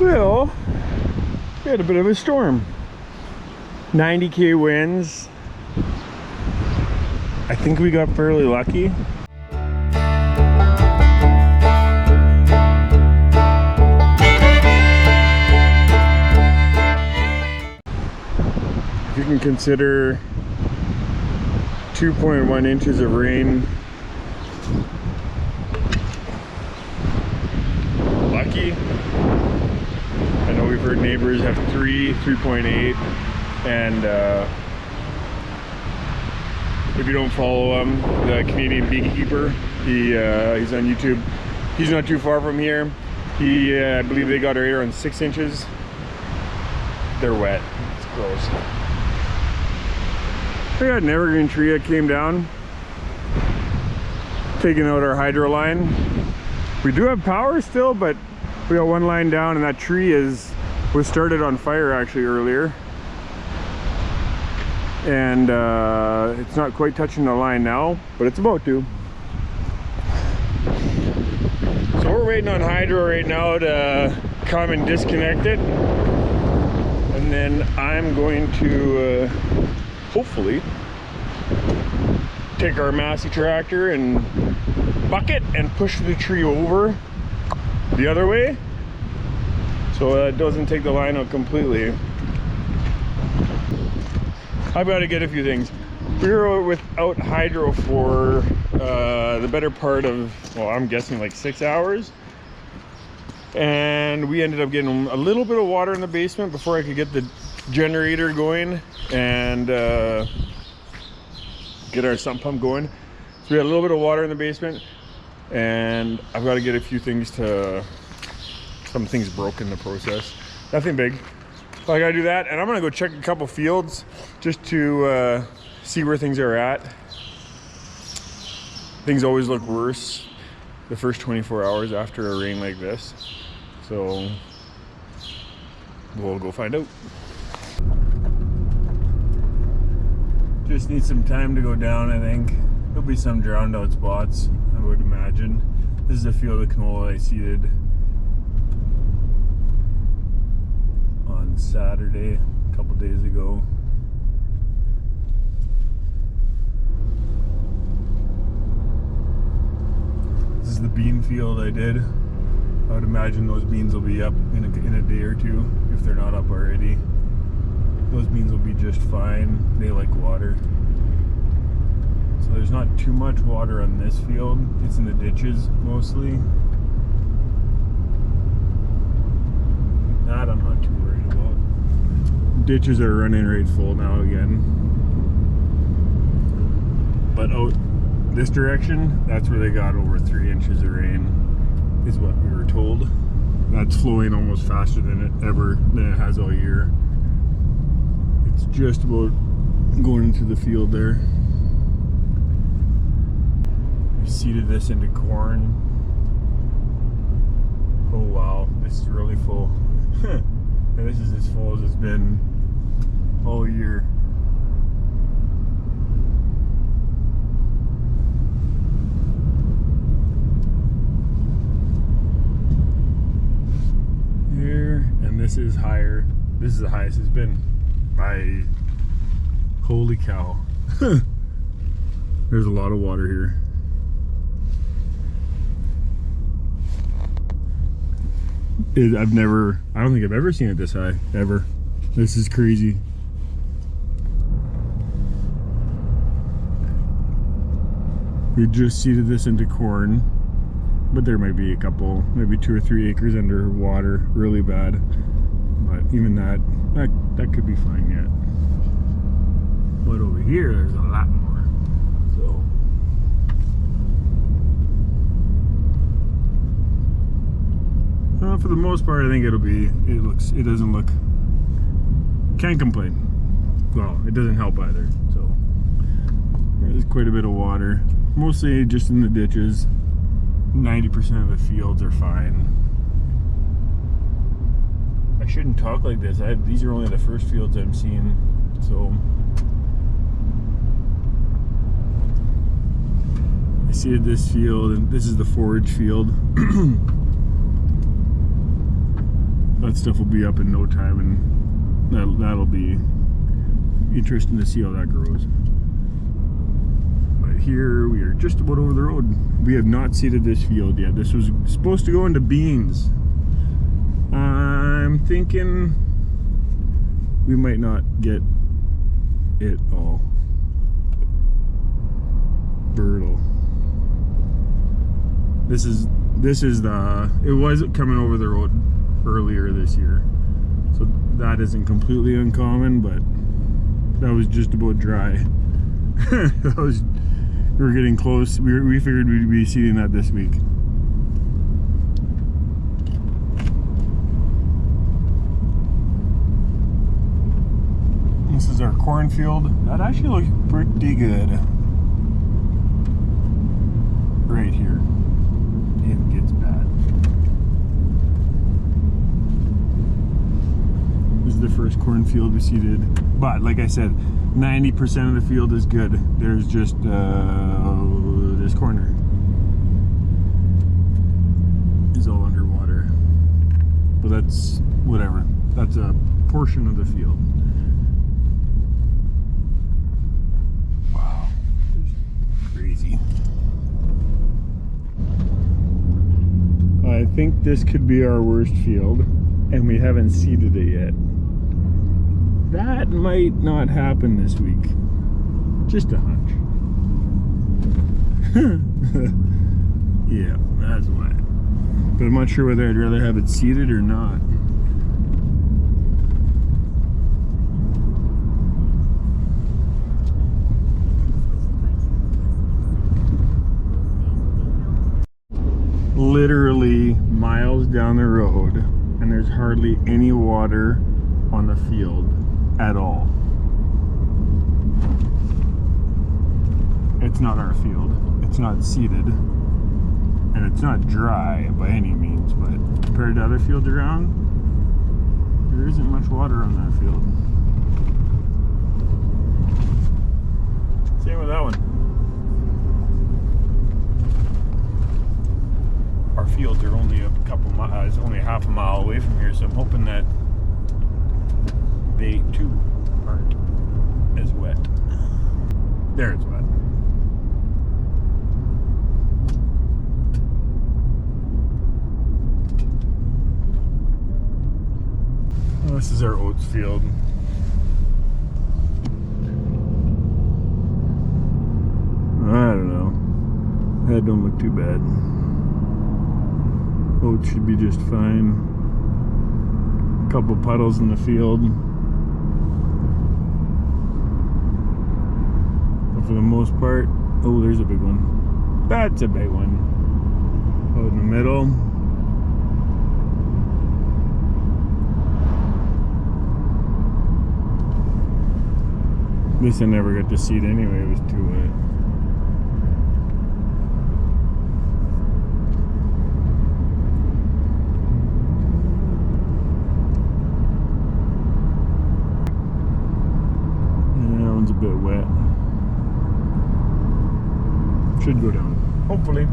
Well, we had a bit of a storm. 90k winds. I think we got fairly lucky. If you can consider 2.1 inches of rain lucky. I know we've heard neighbors have 3.8, and if you don't follow him, the Canadian beekeeper, he's on YouTube. He's not too far from here. I believe they got right around 6 inches. They're wet. It's gross. We got an evergreen tree that came down, taking out our hydro line. We do have power still, but we got one line down, and that tree was started on fire actually earlier. And it's not quite touching the line now, but it's about to. So we're waiting on hydro right now to come and disconnect it, and then I'm going to hopefully take our Massey tractor and bucket and push the tree over the other way so it doesn't take the line out completely. I've got to get a few things. We were without hydro for the better part of, well, I'm guessing like 6 hours, and we ended up getting a little bit of water in the basement before I could get the generator going and get our sump pump going. So we had a little bit of water in the basement, and I've got to get a few things some things broke in the process. Nothing big. So I gotta do that, and I'm gonna go check a couple fields just to see where things are at. Things always look worse the first 24 hours after a rain like this. So we'll go find out. Just need some time to go down, I think. There'll be some drowned out spots, I would imagine. This is a field of canola I seeded on Saturday, a couple days ago. This is the bean field I did. I would imagine those beans will be up in a day or two, if they're not up already. Those beans will be just fine. They like water. So there's not too much water on this field. It's in the ditches mostly. That I'm not too worried about. Ditches are running right full now again. But out this direction, that's where they got over 3 inches of rain, is what we were told. That's flowing almost faster than it has all year. It's just about going into the field there. We seeded this into corn. Oh wow, this is really full. And this is as full as it's been all year. Here, and this is higher. This is the highest it's been. Holy cow. There's a lot of water here. I don't think I've ever seen it this high, ever. This is crazy. We just seeded this into corn, but there might be a couple, maybe 2 or 3 acres under water, really bad. But even that could be fine yet. But over here, there's a lot more. So for the most part, I think it doesn't look, can't complain. Well, it doesn't help either. So there's quite a bit of water, mostly just in the ditches. 90% of the fields are fine. I shouldn't talk like this. These are only the first fields I'm seeing, so I seeded this field, and this is the forage field. that stuff will be up in no time, and that'll be interesting to see how that grows. But here we are just about over the road. We have not seeded this field yet. This was supposed to go into beans. I'm thinking we might not get it all. Brutal. This is the, it was coming over the road earlier this year, so that isn't completely uncommon, but that was just about dry. That was, we were getting close. We figured we'd be seeding that this week. This is our cornfield. That actually looks pretty good right here. It gets bad. This is the first cornfield we seeded, but like I said, 90% of the field is good. There's just this corner is all underwater, but that's whatever. That's a portion of the field. Wow, crazy. I think this could be our worst field, and we haven't seeded it yet. That might not happen this week. Just a hunch. Yeah, that's why. But I'm not sure whether I'd rather have it seeded or not. Literally miles down the road, and there's hardly any water on the field at all. It's not our field. It's not seeded, and it's not dry by any means, but compared to other fields around, there isn't much water on that field. Same with that one. Our fields are only a couple miles, only a half a mile away from here, so I'm hoping that they too aren't as wet. There, it's wet. Well, this is our oats field. I don't know. That don't look too bad. Oats should be just fine. A couple puddles in the field. But for the most part, oh, there's a big one. That's a big one. Out in the middle. This I never got to seed anyway, it was too wet. A bit wet. Should go down, hopefully.